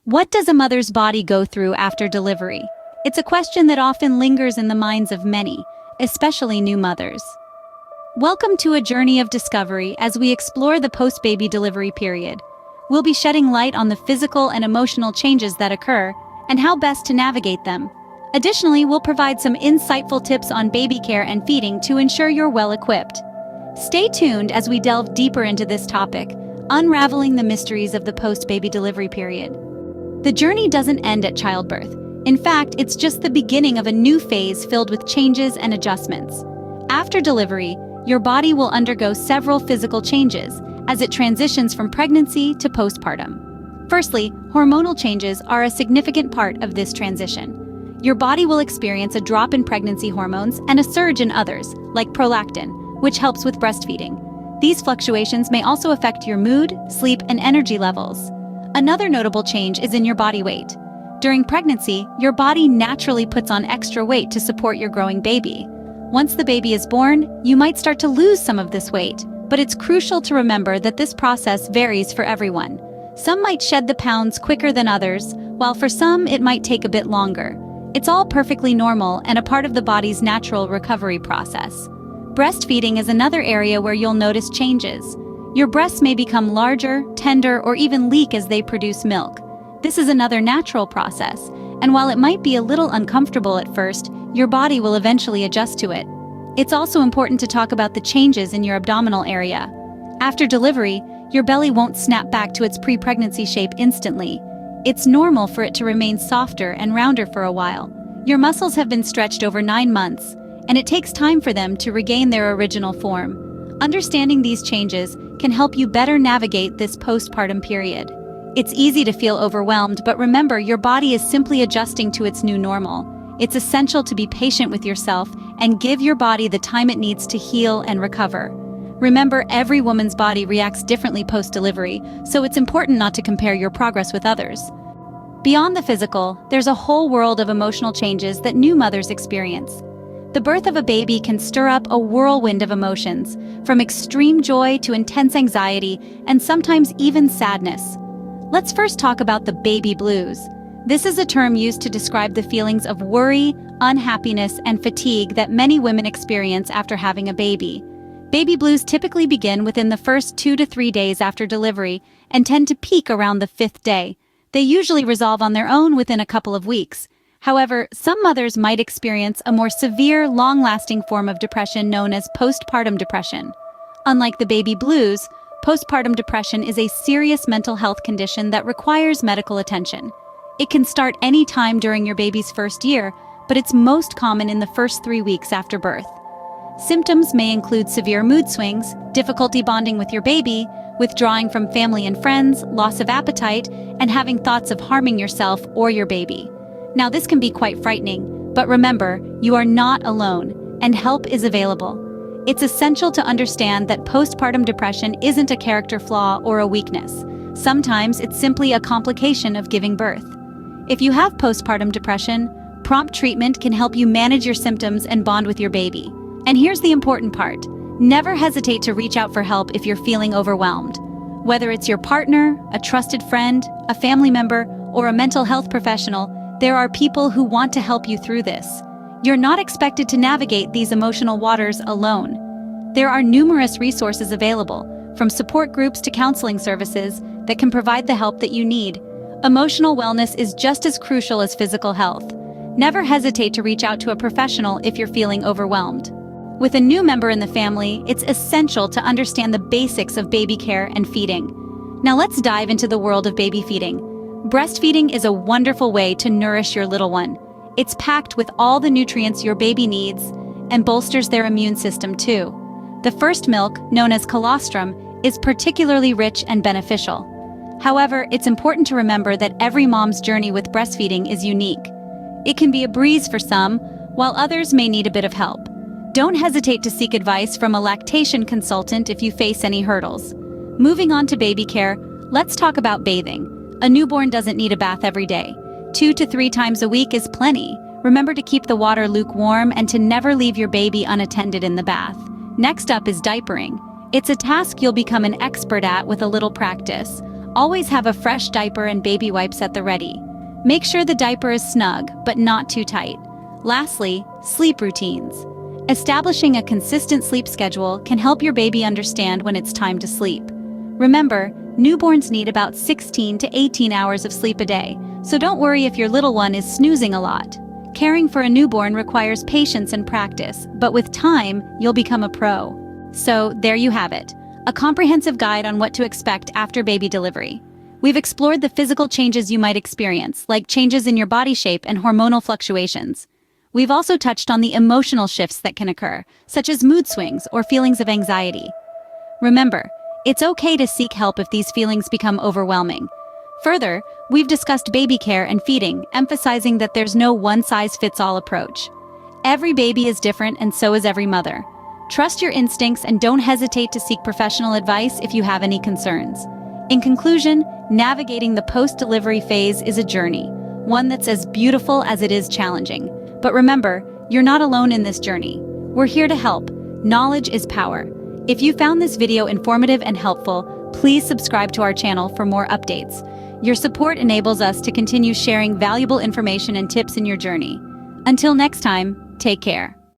What does a mother's body go through after delivery? It's a question that often lingers in the minds of many, especially new mothers. Welcome to a journey of discovery as we explore the post-baby delivery period. We'll be shedding light on the physical and emotional changes that occur and how best to navigate them. Additionally, we'll provide some insightful tips on baby care and feeding to ensure you're well equipped. Stay tuned as we delve deeper into this topic, unraveling the mysteries of the post-baby delivery period. The journey doesn't end at childbirth. In fact, it's just the beginning of a new phase filled with changes and adjustments. After delivery, your body will undergo several physical changes as it transitions from pregnancy to postpartum. Firstly, hormonal changes are a significant part of this transition. Your body will experience a drop in pregnancy hormones and a surge in others, like prolactin, which helps with breastfeeding. These fluctuations may also affect your mood, sleep, and energy levels. Another notable change is in your body weight. During pregnancy, your body naturally puts on extra weight to support your growing baby. Once the baby is born, you might start to lose some of this weight, but it's crucial to remember that this process varies for everyone. Some might shed the pounds quicker than others, while for some it might take a bit longer. It's all perfectly normal and a part of the body's natural recovery process. Breastfeeding is another area where you'll notice changes. Your breasts may become larger, tender, or even leak as they produce milk. This is another natural process, and while it might be a little uncomfortable at first, your body will eventually adjust to it. It's also important to talk about the changes in your abdominal area. After delivery, your belly won't snap back to its pre-pregnancy shape instantly. It's normal for it to remain softer and rounder for a while. Your muscles have been stretched over 9 months, and it takes time for them to regain their original form. Understanding these changes can help you better navigate this postpartum period. It's easy to feel overwhelmed, but remember, your body is simply adjusting to its new normal. It's essential to be patient with yourself and give your body the time it needs to heal and recover. Remember, every woman's body reacts differently post-delivery, so it's important not to compare your progress with others. Beyond the physical, there's a whole world of emotional changes that new mothers experience. The birth of a baby can stir up a whirlwind of emotions, from extreme joy to intense anxiety and sometimes even sadness. Let's first talk about the baby blues. This is a term used to describe the feelings of worry, unhappiness, and fatigue that many women experience after having a baby. Baby blues typically begin within the first 2 to 3 days after delivery and tend to peak around the 5th day. They usually resolve on their own within a couple of weeks. However, some mothers might experience a more severe, long-lasting form of depression known as postpartum depression. Unlike the baby blues, postpartum depression is a serious mental health condition that requires medical attention. It can start any time during your baby's first year, but it's most common in the first 3 weeks after birth. Symptoms may include severe mood swings, difficulty bonding with your baby, withdrawing from family and friends, loss of appetite, and having thoughts of harming yourself or your baby. Now, this can be quite frightening, but remember, you are not alone, and help is available. It's essential to understand that postpartum depression isn't a character flaw or a weakness. Sometimes it's simply a complication of giving birth. If you have postpartum depression, prompt treatment can help you manage your symptoms and bond with your baby. And here's the important part. Never hesitate to reach out for help if you're feeling overwhelmed. Whether it's your partner, a trusted friend, a family member, or a mental health professional, there are people who want to help you through this. You're not expected to navigate these emotional waters alone. There are numerous resources available, from support groups to counseling services, that can provide the help that you need. Emotional wellness is just as crucial as physical health. Never hesitate to reach out to a professional if you're feeling overwhelmed. With a new member in the family, it's essential to understand the basics of baby care and feeding. Now let's dive into the world of baby feeding. Breastfeeding is a wonderful way to nourish your little one. It's packed with all the nutrients your baby needs and bolsters their immune system too. The first milk, known as colostrum, is particularly rich and beneficial. However, it's important to remember that every mom's journey with breastfeeding is unique. It can be a breeze for some, while others may need a bit of help. Don't hesitate to seek advice from a lactation consultant if you face any hurdles. Moving on to baby care, let's talk about bathing. A newborn doesn't need a bath every day. 2 to 3 times a week is plenty. Remember to keep the water lukewarm and to never leave your baby unattended in the bath. Next up is diapering. It's a task you'll become an expert at with a little practice. Always have a fresh diaper and baby wipes at the ready. Make sure the diaper is snug, but not too tight. Lastly, sleep routines. Establishing a consistent sleep schedule can help your baby understand when it's time to sleep. Remember, newborns need about 16 to 18 hours of sleep a day, so don't worry if your little one is snoozing a lot. Caring for a newborn requires patience and practice, but with time, you'll become a pro. So, there you have it, a comprehensive guide on what to expect after baby delivery. We've explored the physical changes you might experience, like changes in your body shape and hormonal fluctuations. We've also touched on the emotional shifts that can occur, such as mood swings or feelings of anxiety. Remember, it's okay to seek help if these feelings become overwhelming. Further, we've discussed baby care and feeding, emphasizing that there's no one-size-fits-all approach. Every baby is different, and so is every mother. Trust your instincts and don't hesitate to seek professional advice if you have any concerns. In conclusion, navigating the post-delivery phase is a journey, one that's as beautiful as it is challenging. But remember, you're not alone in this journey. We're here to help. Knowledge is power. If you found this video informative and helpful, please subscribe to our channel for more updates. Your support enables us to continue sharing valuable information and tips in your journey. Until next time, take care.